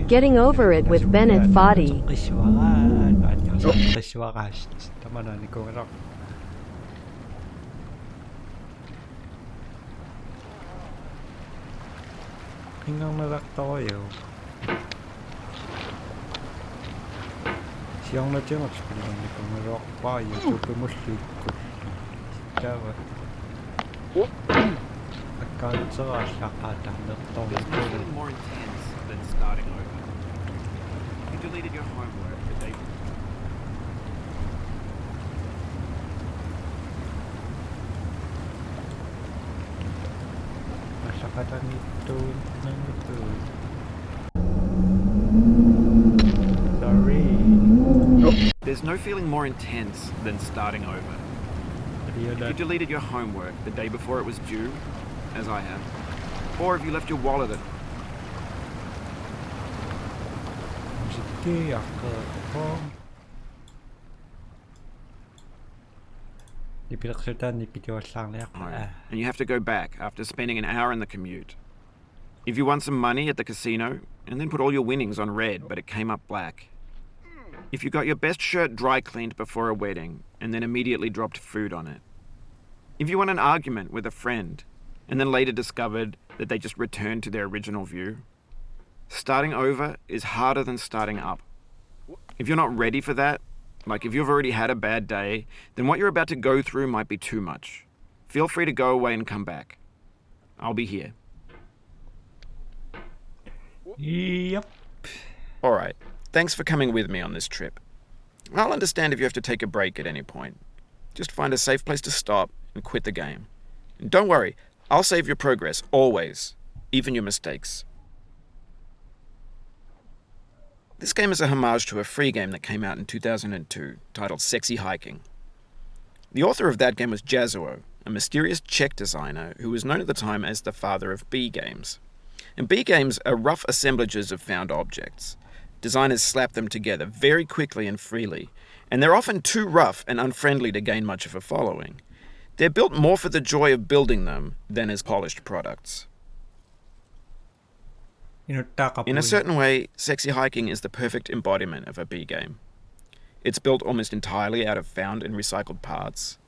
Getting over it with Bennett Foddy. There's nothing more intense than starting over. You deleted your homework the day before. There's no feeling more intense than starting over. If you deleted your homework the day before it was due, as I have, or if you left your wallet at and you have to go back after spending an hour in the commute. If you won some money at the casino and then put all your winnings on red but it came up black. If you got your best shirt dry cleaned before a wedding and then immediately dropped food on it. If you won an argument with a friend and then later discovered that they just returned to their original view. Starting over is harder than starting up. If you're not ready for that, like if you've already had a bad day, then what you're about to go through might be too much. Feel free to go away and come back. I'll be here. Yep. All right. Thanks for coming with me on this trip. I'll understand if you have to take a break at any point. Just find a safe place to stop and quit the game. And don't worry, I'll save your progress, always, even your mistakes. This game is a homage to a free game that came out in 2002, titled Sexy Hiking. The author of that game was Jazuo, a mysterious Czech designer who was known at the time as the father of B games. And B games are rough assemblages of found objects. Designers slap them together very quickly and freely, and they're often too rough and unfriendly to gain much of a following. They're built more for the joy of building them than as polished products. In a certain way, Sexy Hiking is the perfect embodiment of a B game. It's built almost entirely out of found and recycled parts,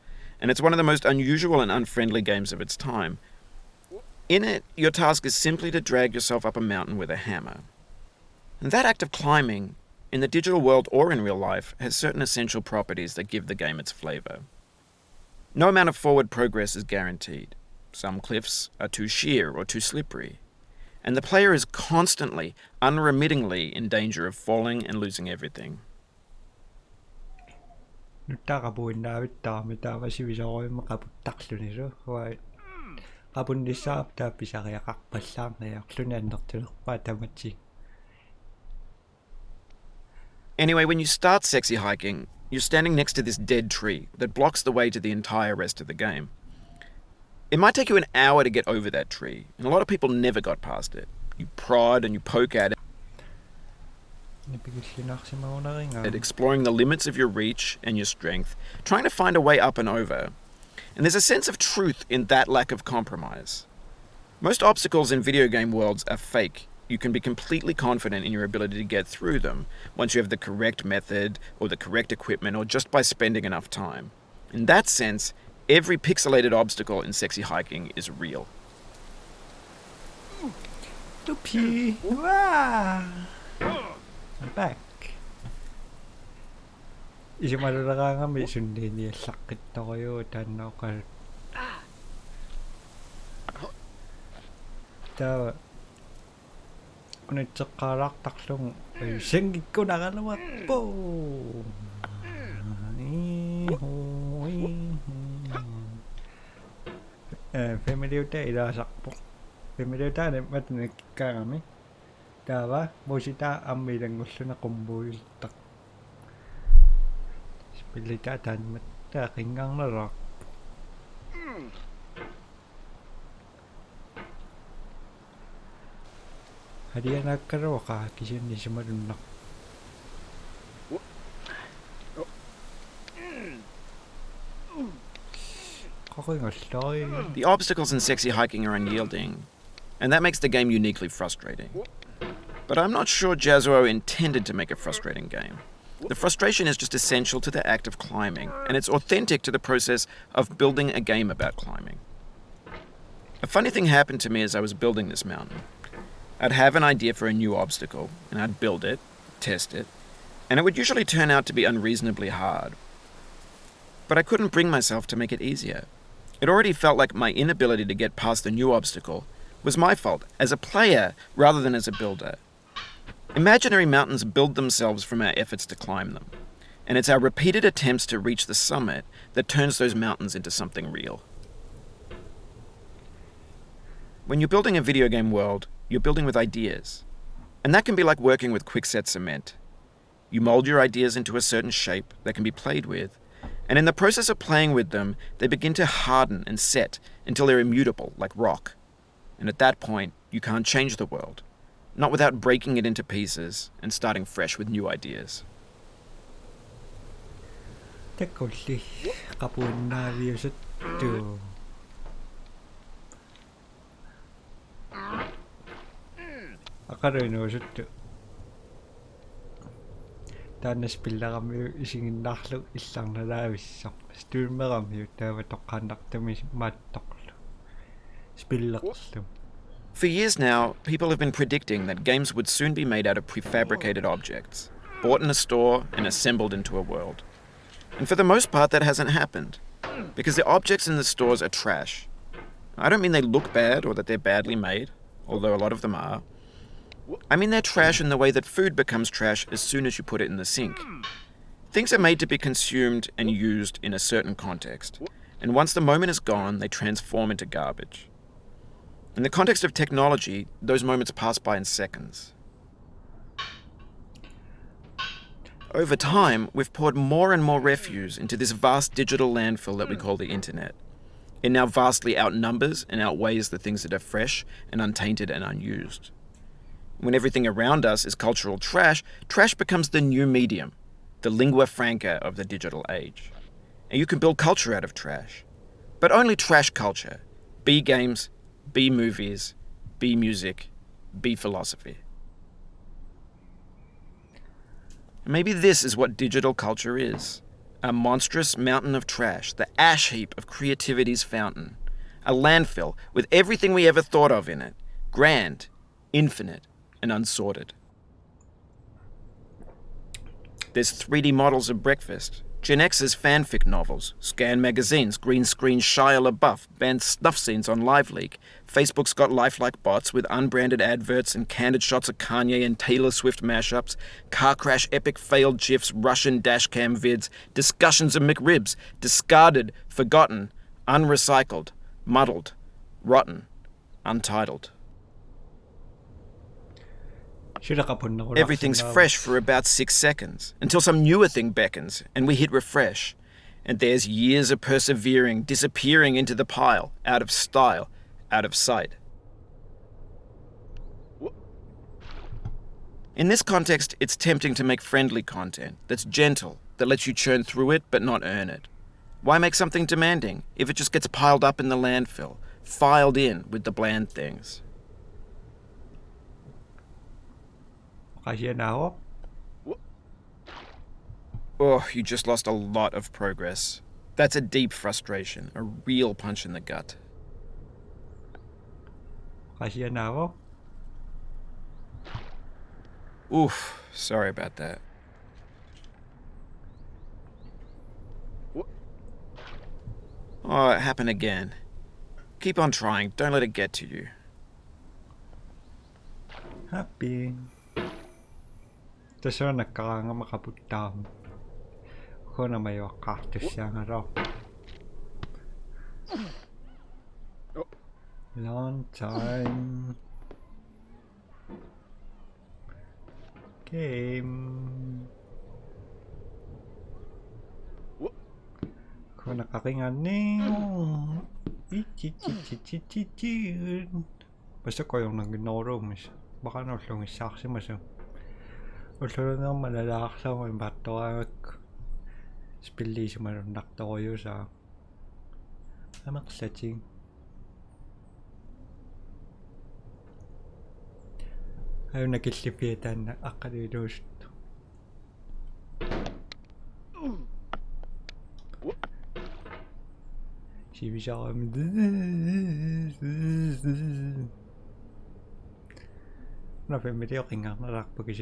and it's one of the most unusual and unfriendly games of its time. In it, your task is simply to drag yourself up a mountain with a hammer. And that act of climbing, in the digital world or in real life, has certain essential properties that give the game its flavor. No amount of forward progress is guaranteed. Some cliffs are too sheer or too slippery. And the player is constantly, unremittingly in danger of falling and losing everything. Anyway, when you start Sexy Hiking, you're standing next to this dead tree that blocks the way to the entire rest of the game. It might take you an hour to get over that tree, and a lot of people never got past it. You prod and you poke at it, exploring the limits of your reach and your strength, trying to find a way up and over. And there's a sense of truth in that lack of compromise. Most obstacles in video game worlds are fake. You can be completely confident in your ability to get through them once you have the correct method or the correct equipment or just by spending enough time. In that sense, every pixelated obstacle in Sexy Hiking is real. Loopy! Wow! I'm back. Isu malulaka nga may sundin niya sakit na kayo tanaw ka. Tawa. Kung nagtsakarak taklong ay singgit ko na kalawat po. Family uta ilasak po. Family uta na matinig ka kami. Tawa, bosita ang may lang gusto na kumboy tak. Pilitatan mata kingang larak. Hadiah nakarawa ka kisyan ni siya marunak. The obstacles in Sexy Hiking are unyielding, and that makes the game uniquely frustrating. But I'm not sure Jazzuo intended to make a frustrating game. The frustration is just essential to the act of climbing, and it's authentic to the process of building a game about climbing. A funny thing happened to me as I was building this mountain. I'd have an idea for a new obstacle, and I'd build it, test it, and it would usually turn out to be unreasonably hard. But I couldn't bring myself to make it easier. It already felt like my inability to get past the new obstacle was my fault as a player rather than as a builder. Imaginary mountains build themselves from our efforts to climb them, and it's our repeated attempts to reach the summit that turns those mountains into something real. When you're building a video game world, you're building with ideas, and that can be like working with quickset cement. You mold your ideas into a certain shape that can be played with, and in the process of playing with them, they begin to harden and set until they're immutable, like rock. And at that point, you can't change the world, not without breaking it into pieces and starting fresh with new ideas. Tekoli kapuna viusuttu. Akaruinuusuttu. Taannaspillaqamiu isinginnarlu illarnalaavissaq. Stuulmeramiu taava toqqaannartami maattoqlu. Spilleqerlu. For years now, people have been predicting that games would soon be made out of prefabricated objects, bought in a store and assembled into a world. And for the most part, that hasn't happened, because the objects in the stores are trash. I don't mean they look bad or that they're badly made, although a lot of them are. I mean they're trash in the way that food becomes trash as soon as you put it in the sink. Things are made to be consumed and used in a certain context, and once the moment is gone, they transform into garbage. In the context of technology, those moments pass by in seconds. Over time, we've poured more and more refuse into this vast digital landfill that we call the internet. It now vastly outnumbers and outweighs the things that are fresh and untainted and unused. When everything around us is cultural trash, trash becomes the new medium, the lingua franca of the digital age. And you can build culture out of trash. But only trash culture. B games, B movies, B music, B philosophy. Maybe this is what digital culture is. A monstrous mountain of trash, the ash heap of creativity's fountain. A landfill with everything we ever thought of in it. Grand, infinite, and unsorted. There's 3D models of breakfast, Gen X's fanfic novels, Scan magazines, green screen Shia LaBeouf, banned snuff scenes on LiveLeak. Facebook's got lifelike bots with unbranded adverts and candid shots of Kanye and Taylor Swift mashups, car crash epic failed GIFs, Russian dashcam vids, discussions of McRibs, discarded, forgotten, unrecycled, muddled, rotten, untitled. Everything's fresh for about 6 seconds, until some newer thing beckons, and we hit refresh. And there's years of persevering, disappearing into the pile, out of style, out of sight. In this context, it's tempting to make friendly content that's gentle, that lets you churn through it but not earn it. Why make something demanding if it just gets piled up in the landfill, filed in with the bland things? Oh, you just lost a lot of progress. That's a deep frustration, a real punch in the gut. Oof, sorry about that. Oh, it happened again. Keep on trying, don't let it get to you. Happy. Tässä on nakakaanga makaputtaa. Kona may cactus yang araw. Long time. Game. Kona kakainganing. Basta ko yung nag-ignoro mas. Baka naslong isaksi mas. Usulo nang malalak sa mga bato ak spilli sa marunak to koyo sa amak setting Ayun nakillipitan na akalilos.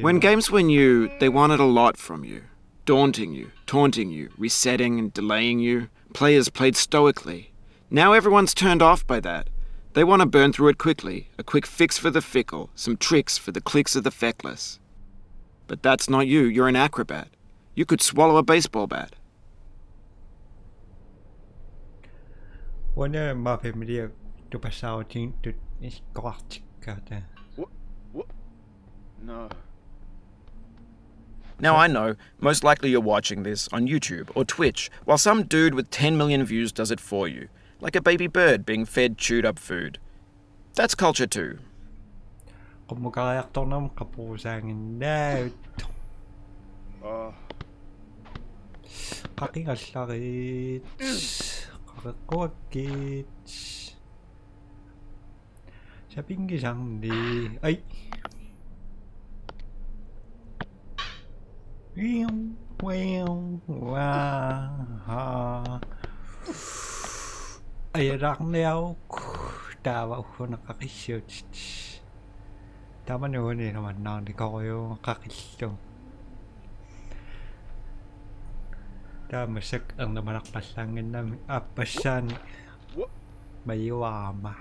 When games were new, they wanted a lot from you. Daunting you, taunting you, resetting and delaying you. Players played stoically. Now everyone's turned off by that. They want to burn through it quickly, a quick fix for the fickle, some tricks for the clicks of the feckless. But that's not you, you're an acrobat. You could swallow a baseball bat. Wonder my family to pass out into this galactic. No. Now I know, most likely you're watching this on YouTube or Twitch, while some dude with 10 million views does it for you, like a baby bird being fed chewed up food. That's culture too. Kumakayak to ng kapusangin na. Kakikasakit. Kakakawagit. Sa pinggisang di. Ay! Ay rak neo tawa ko nakakishoot. Tama naman eh naman na hindi ko yung kakisyo. Tama siya ang namalakpasangin namin apasan mayiwama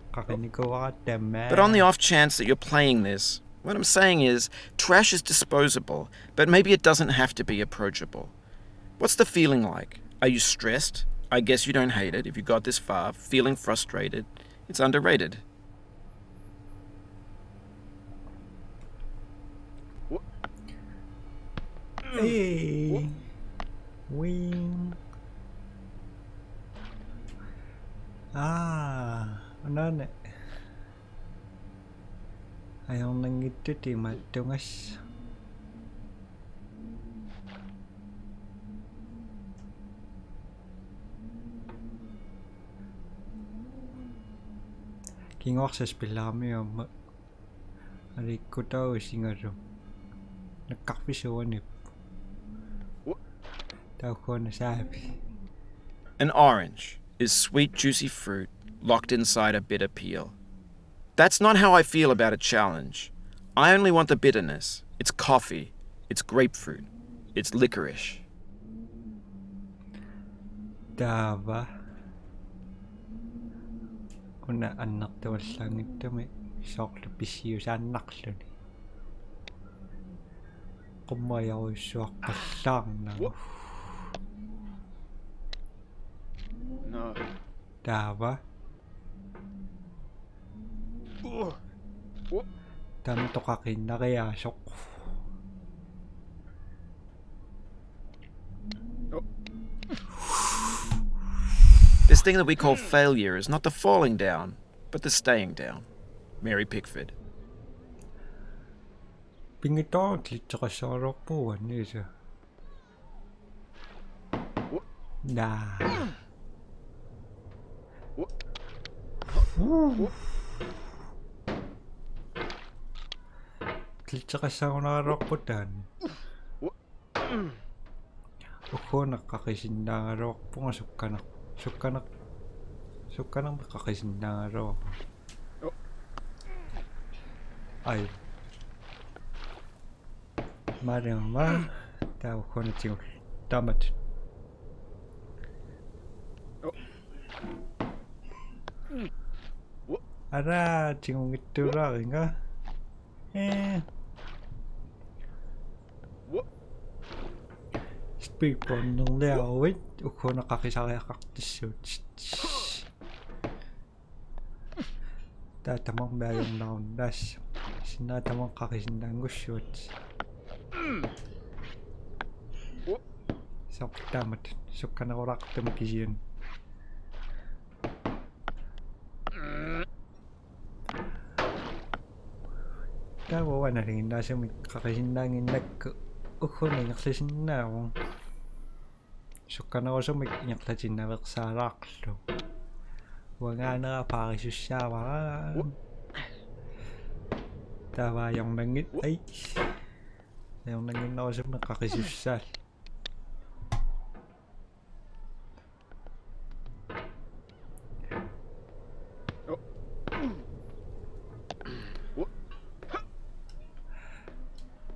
kakinig ko wakateme. But on the off chance that you're playing this, what I'm saying is, trash is disposable, but maybe it doesn't have to be approachable. What's the feeling like? Are you stressed? I guess you don't hate it if you got this far. Feeling frustrated? It's underrated. Hey! Wing! Ano na? Ayaw nang ito di matungas. Kingwak sa spilami yung arik ko tao singaro. Nagkakpisuan eh. Tao ko nasabi. An orange is sweet, juicy fruit locked inside a bitter peel. That's not how I feel about a challenge. I only want the bitterness. It's coffee. It's grapefruit. It's licorice. Daba. Una anak daw lang ito may soklo pisiyo sa anak lang. Kumayaw sok lang na. No. Daba. Dami to kakin na kaya sok. This thing that we call failure is not the falling down, but the staying down. Mary Pickford. Pingito klito ka sa po ano siya. Nah. Klito ka sa narakutan. Ako nakakisindang araw po nga suka na makakisindang araw. Ay. Marang tao ko na tiyo. Tamat. Ara, tingong ito rin nga. Speakpon nung leawit. Uko nakakisakaya kaktisyo. Tatamang bayang naundas. Sinatamang kakisindang gusyot. Sok tamat. Sok ka na orak tamakisyon. Tawa na rin nasa may kakasindangin uko na nakasindang. Sok ka na ako sa may nakasindang sa raklo. Wala na pakisusyawan. Tava yung nangit ay. Yung nangit na ako sa makakisussal.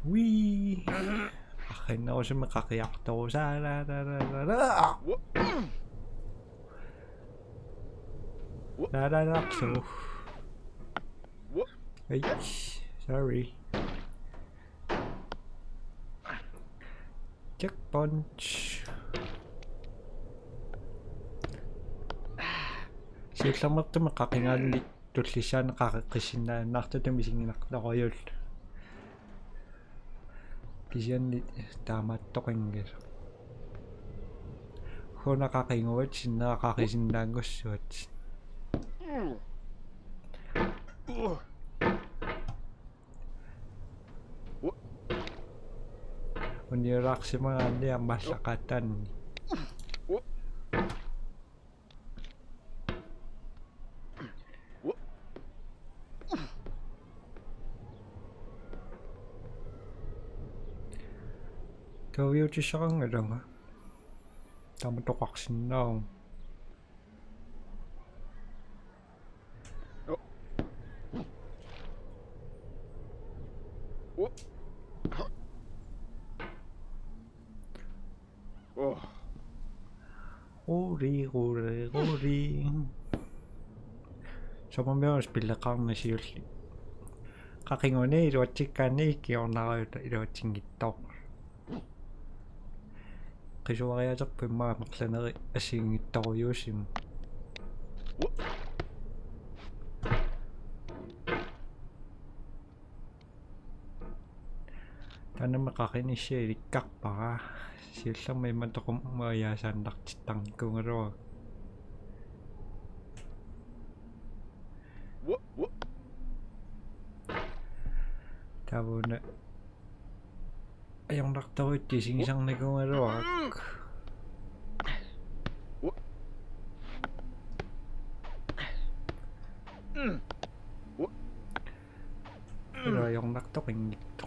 Wee! Akin na ako sa makakayakto ko sa Lalalakso. Ay, sorry. Check punch. Siya mo ito makakingali. Tulsi siya nakakakisin na. Nakita ito mising nakita ko yun. Kasi yan tama ito kengir. Kung nakakingawat siya nakakakisin na gusto. Unirak si mga niya masakatan. Kawin siya siya kang nga. Tama to kaksin na. Ori. Så man behöver spela kan själv. Kakingone iro chikane ki ona iro chingito. Kiso kaya jak pema maklanari asingito yosim. Tana makakini siya ikak pa. Siya may mantok mayasan nakchitang kung ro. Tabo na. Ayang naktaw iti sing-isang na kung ro. Pero ayang naktaw kong ito.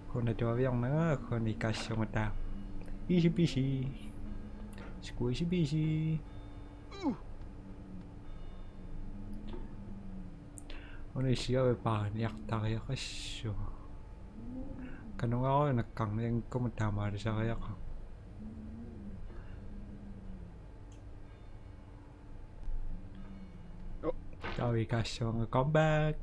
Kung na-jowa yung mga kung ikas yung mata. Easy peasy. Squishy peasy. Ano siya paniyak tayo kasyo. Kanong ako nagkangayang kumatama rin sa kaya ka. Tawi kasyo nga comeback.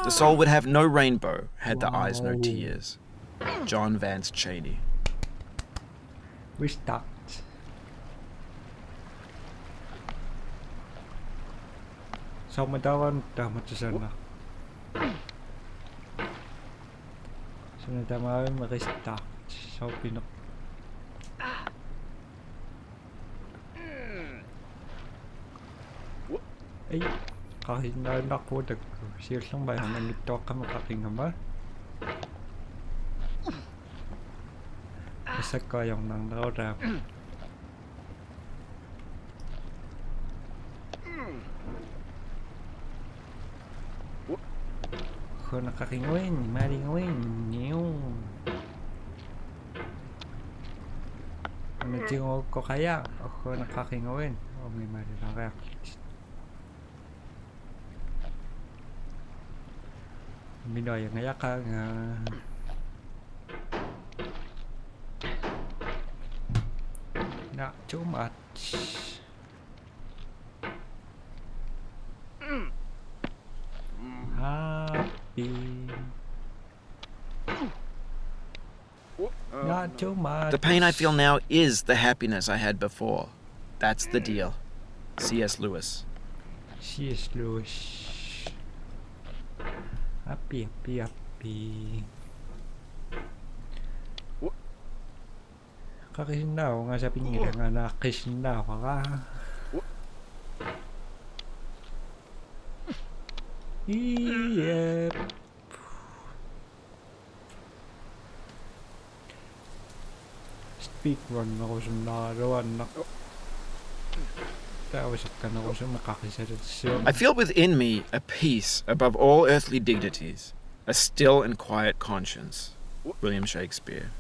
The soul would have no rainbow, had the eyes no tears. John Vance Cheney. We stopped. So madawan damat sa sana. So nadamawin makistart. So pinok. Ay, kahit na nakudag ko. Serious lang ba yung nalito ka makakinga ba? Basta ko yung nang naurap. Ako nakakingawin, maringawin. Ano tingog ko kaya? Ako nakakingawin. O may marirang Minoy ang ayaka nga not too much. Happy. Not too much. The pain I feel now is the happiness I had before. That's the deal. C.S. Lewis. C.S. Lewis. Happy. Kakisindaw nga sa pingira nga nakisindaw ka. Yep. Speedrun ako sa nakarawan na. Tapos ka na ako sa makakisalasyon. I feel within me a peace above all earthly dignities, a still and quiet conscience. William Shakespeare.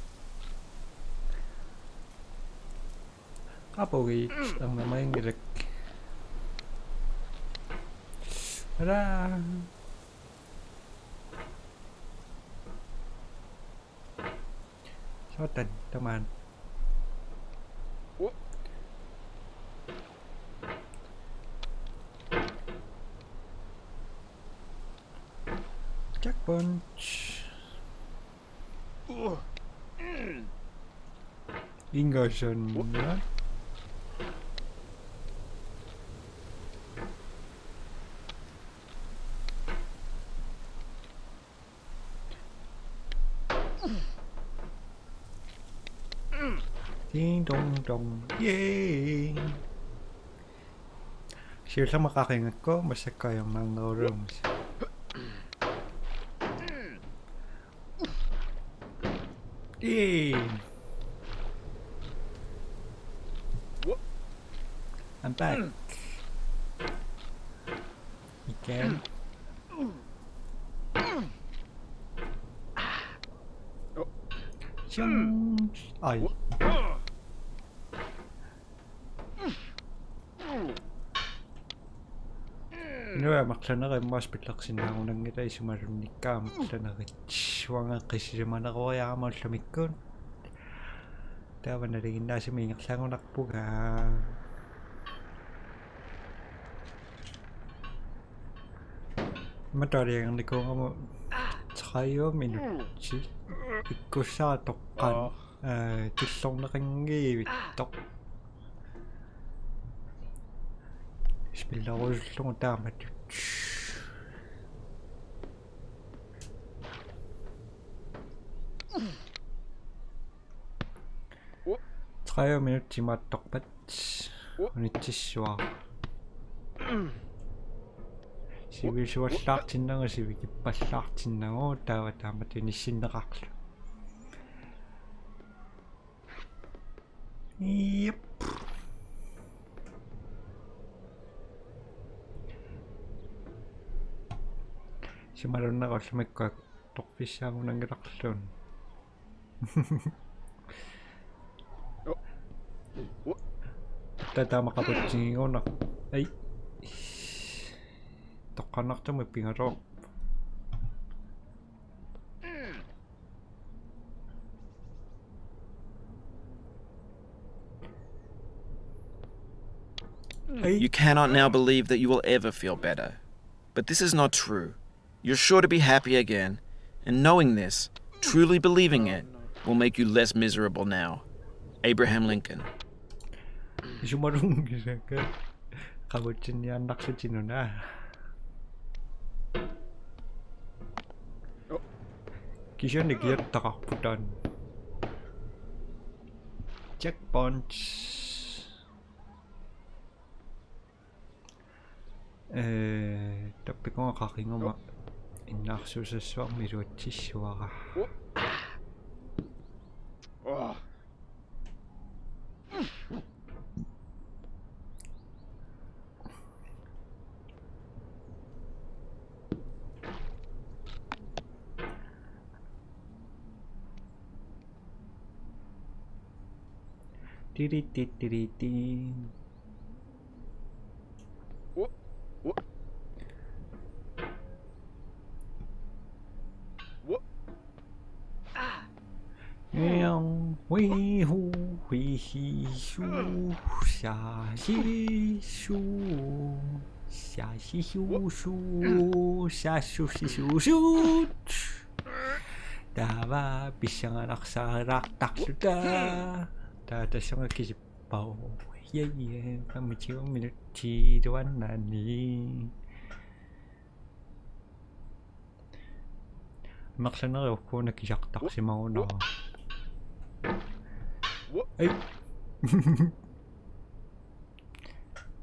Kapawit ang naman ng Tara! Sotan, taman. Jack punch. Inversion na. Ding dong dong. Yay! Sure sa makakingat ko, basta kayong mga rooms. Yay! I'm back. Again. Chung! Ay. Anyway, maksan na kayo mas na ako nang ita isumarunik ka. Maksan na kayo. Wangan kasi naman ako kaya ka malamig ko. Tawa na rin na si Mingak sa ako nakpuga. Matari ang liko nga mo. Tsakayo, minuti. Iko sa tokan. Tisong na kang tok. Spiller ako lang tama. Tsakayo, minuti matokpat. Unitiswa. Sibil siya slaktin na nga, sibil kipa slaktin na nga, tawa tama tinisin na kaklo. Yep. Si maroon na ako sa may tokfish ako ng raklon. Tatama ka po ko na. Ay. Tokanak to may pingarok. You cannot now believe that you will ever feel better. But this is not true. You're sure to be happy again, and knowing this, truly believing it, will make you less miserable now. Abraham Lincoln. Sumarong gisa ka. Kabutsin niya anak sa chino na. Kisya nagyat takakputan. Check punch. Tapi ko nga kakingoma. Inakso sa swang mirochi swaka. Tiri-tiri-tiri. Wee hoo wee hee shoo sha shi shoo sha shi shoo shoo sha shoo shi shoo shoo dawa bisa anak sarak tak sudah dah sangat kisipau ye kami cium minut ciduan nani maksana ko nakiyak tak si mauna Ay.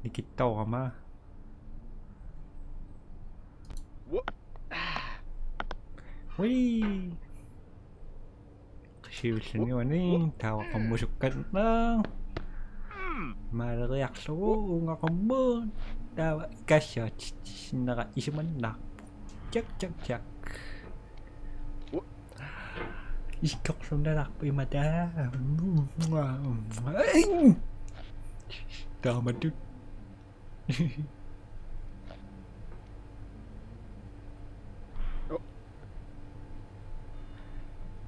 Nikitaw ka ma. Uy. Kasi gusto niyo tawa ka musukan na. Malaki akso nga kambon. Tawa kasya naka-isiman na. Chak chak chak. Iskak som lalaki po yung mata. Ay! Tama dun.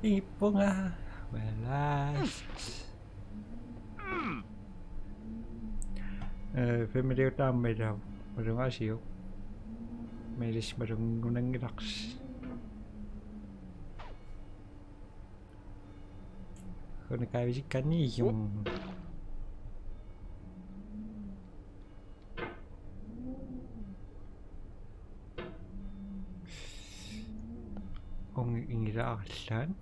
Ipo nga. Walas. Familiar tama daw. Marung asyo. Mayroon marung ngunang raks. Kung nakawisikan niya yung kung ingiraasan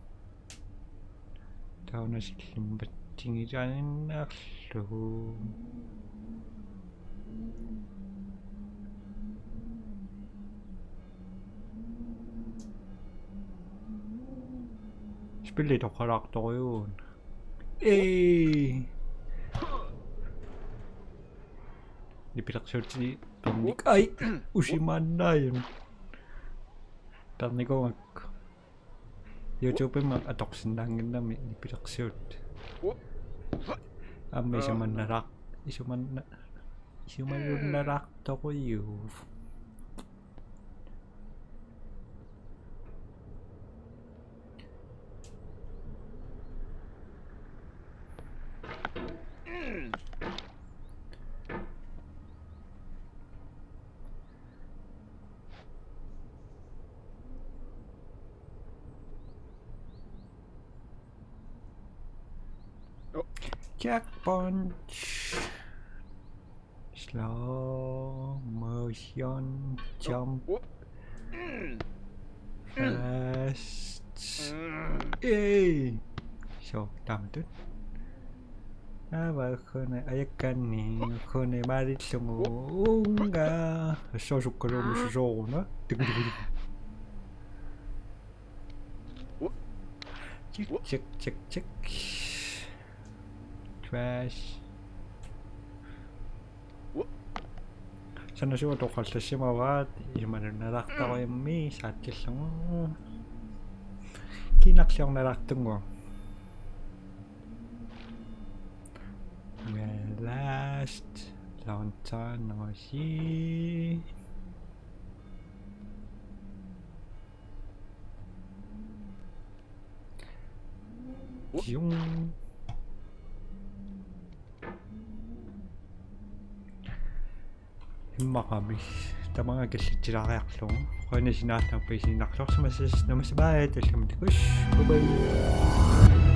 tao na silang ba't ingiranin na aklo split ang karakter ko yun. Dipinaksyot si Dominic. Ay! Ushiman na yun. Tarni ko YouTube yung mag-atok sindangin na may dipinaksyot. May isa man narak. Isa man narak to ko yun. Jack punch. Slow motion jump. Fast. So, tama dun. Ko na ayakan ni ko na marit sungunga. Sosok ko rin mo na. Check. Trash. Sana siya tukal sa siya mawat. Iman narakta ko yung may satis lang. Kinak siyang naraktang ko. Last. Launtan na si. Yung makabis tama nga kasi tira long kung ano sinatang pa yung sinaklo sa masas na masabay at bye bye